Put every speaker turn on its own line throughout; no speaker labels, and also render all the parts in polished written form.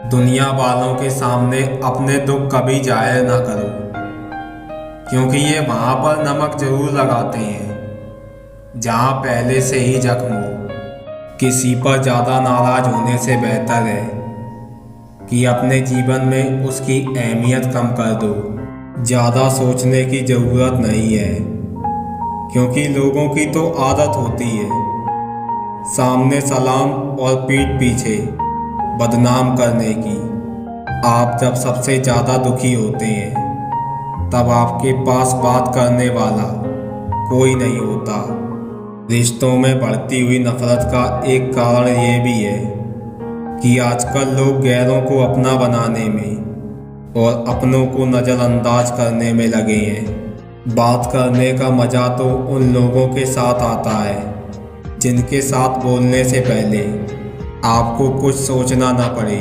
दुनिया वालों के सामने अपने दुख कभी जाहिर ना करो, क्योंकि ये वहाँ पर नमक जरूर लगाते हैं जहाँ पहले से ही जख्म हो। किसी पर ज़्यादा नाराज होने से बेहतर है कि अपने जीवन में उसकी अहमियत कम कर दो। ज़्यादा सोचने की ज़रूरत नहीं है, क्योंकि लोगों की तो आदत होती है सामने सलाम और पीठ पीछे बदनाम करने की। आप जब सबसे ज़्यादा दुखी होते हैं तब आपके पास बात करने वाला कोई नहीं होता। रिश्तों में बढ़ती हुई नफरत का एक कारण ये भी है कि आजकल लोग गैरों को अपना बनाने में और अपनों को नज़रअंदाज करने में लगे हैं। बात करने का मज़ा तो उन लोगों के साथ आता है जिनके साथ बोलने से पहले आपको कुछ सोचना ना पड़े।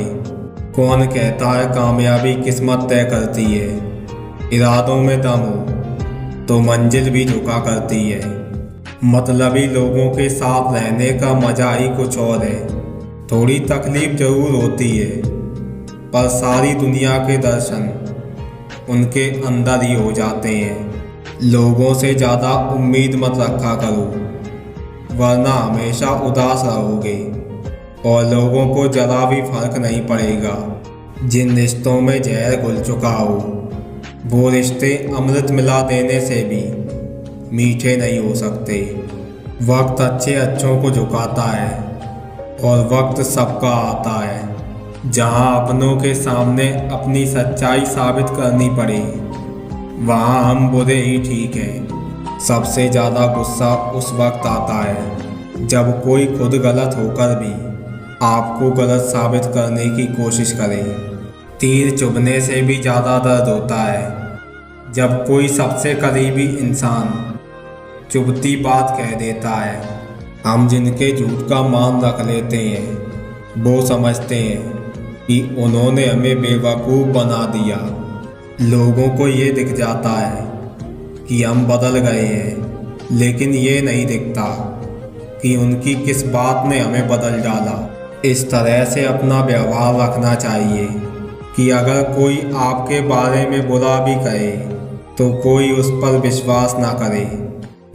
कौन कहता है कामयाबी किस्मत तय करती है? इरादों में दम हो तो मंजिल भी झुका करती है। मतलबी लोगों के साथ रहने का मज़ा ही कुछ और है। थोड़ी तकलीफ जरूर होती है, पर सारी दुनिया के दर्शन उनके अंदर ही हो जाते हैं। लोगों से ज़्यादा उम्मीद मत रखा करो, वरना हमेशा उदास रहोगे और लोगों को ज़रा भी फर्क नहीं पड़ेगा। जिन रिश्तों में जहर घुल चुका हो वो रिश्ते अमृत मिला देने से भी मीठे नहीं हो सकते। वक्त अच्छे अच्छों को झुकाता है और वक्त सबका आता है। जहाँ अपनों के सामने अपनी सच्चाई साबित करनी पड़े वहाँ हम बुरे ही ठीक हैं। सबसे ज़्यादा गुस्सा उस वक्त आता है जब कोई खुद गलत होकर भी आपको गलत साबित करने की कोशिश करे। तीर चुभने से भी ज़्यादा दर्द होता है जब कोई सबसे करीबी इंसान चुभती बात कह देता है। हम जिनके झूठ का मान रख लेते हैं वो समझते हैं कि उन्होंने हमें बेवकूफ़ बना दिया। लोगों को ये दिख जाता है कि हम बदल गए हैं, लेकिन ये नहीं दिखता कि उनकी किस बात ने हमें बदल डाला। इस तरह से अपना व्यवहार रखना चाहिए कि अगर कोई आपके बारे में बुरा भी कहे तो कोई उस पर विश्वास ना करे।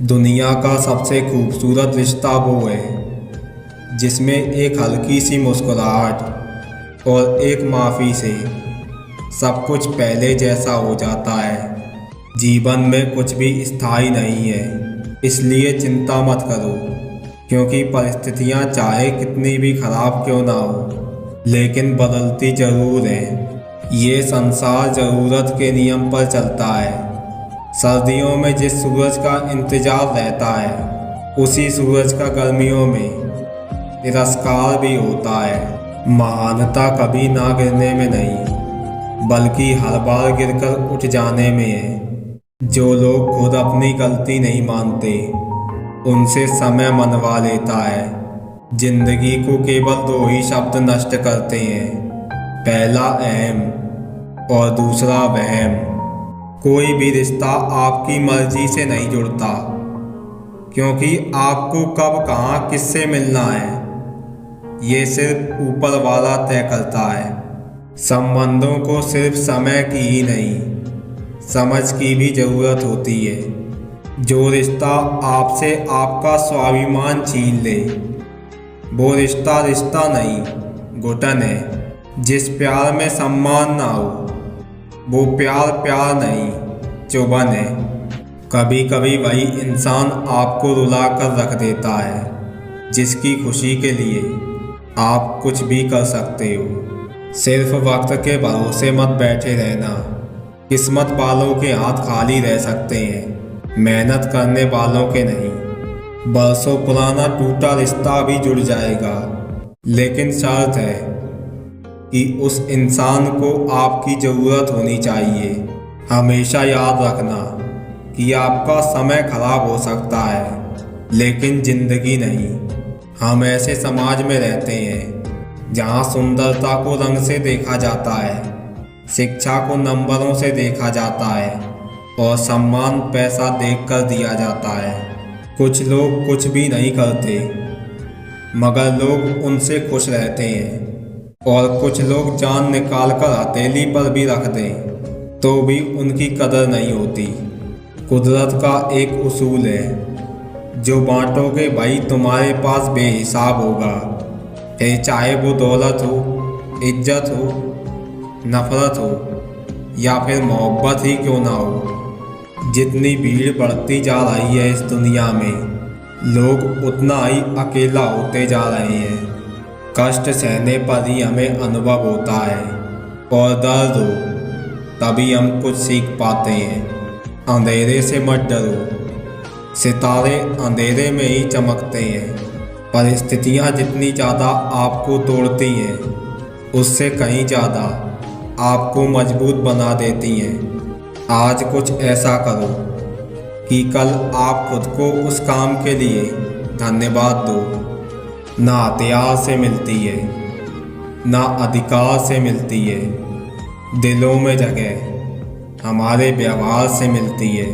दुनिया का सबसे खूबसूरत रिश्ता वो है जिसमें एक हल्की सी मुस्कुराहट और एक माफ़ी से सब कुछ पहले जैसा हो जाता है। जीवन में कुछ भी स्थायी नहीं है, इसलिए चिंता मत करो, क्योंकि परिस्थितियां चाहे कितनी भी खराब क्यों ना हो लेकिन बदलती ज़रूर हैं। ये संसार ज़रूरत के नियम पर चलता है। सर्दियों में जिस सूरज का इंतज़ार रहता है उसी सूरज का गर्मियों में तिरस्कार भी होता है। महानता कभी ना गिरने में नहीं, बल्कि हर बार गिरकर उठ जाने में है। जो लोग खुद अपनी गलती नहीं मानते उनसे समय मनवा लेता है। जिंदगी को केवल दो ही शब्द नष्ट करते हैं, पहला अहम और दूसरा वहम। कोई भी रिश्ता आपकी मर्जी से नहीं जुड़ता, क्योंकि आपको कब कहाँ किससे मिलना है ये सिर्फ ऊपर वाला तय करता है। संबंधों को सिर्फ समय की ही नहीं, समझ की भी ज़रूरत होती है। जो रिश्ता आपसे आपका स्वाभिमान छीन ले वो रिश्ता रिश्ता नहीं, घुटन है। जिस प्यार में सम्मान ना हो वो प्यार प्यार नहीं, चुभन है। कभी कभी वही इंसान आपको रुला कर रख देता है जिसकी खुशी के लिए आप कुछ भी कर सकते हो। सिर्फ वक्त के भरोसे मत बैठे रहना। किस्मत वालों के हाथ खाली रह सकते हैं, मेहनत करने वालों के नहीं। बरसों पुराना टूटा रिश्ता भी जुड़ जाएगा, लेकिन शर्त है कि उस इंसान को आपकी ज़रूरत होनी चाहिए। हमेशा याद रखना कि आपका समय खराब हो सकता है लेकिन ज़िंदगी नहीं। हम ऐसे समाज में रहते हैं जहाँ सुंदरता को रंग से देखा जाता है, शिक्षा को नंबरों से देखा जाता है और सम्मान पैसा देखकर दिया जाता है। कुछ लोग कुछ भी नहीं करते मगर लोग उनसे खुश रहते हैं। और कुछ लोग जान निकाल कर हथेली पर भी रख दें तो भी उनकी कदर नहीं होती। कुदरत का एक उसूल है, जो बांटोगे भाई तुम्हारे पास बेहिसाब होगा। फिर चाहे वो दौलत हो, इज्जत हो, नफरत हो या फिर मोहब्बत ही क्यों ना हो। जितनी भीड़ बढ़ती जा रही है इस दुनिया में, लोग उतना ही अकेला होते जा रहे हैं। कष्ट सहने पर ही हमें अनुभव होता है और दर्द हो तभी हम कुछ सीख पाते हैं। अंधेरे से मत डरो, सितारे अंधेरे में ही चमकते हैं। परिस्थितियाँ जितनी ज़्यादा आपको तोड़ती हैं, उससे कहीं ज़्यादा आपको मजबूत बना देती हैं। आज कुछ ऐसा करो कि कल आप खुद को उस काम के लिए धन्यवाद दो। ना हथियार से मिलती है, ना अधिकार से मिलती है, दिलों में जगह हमारे व्यवहार से मिलती है।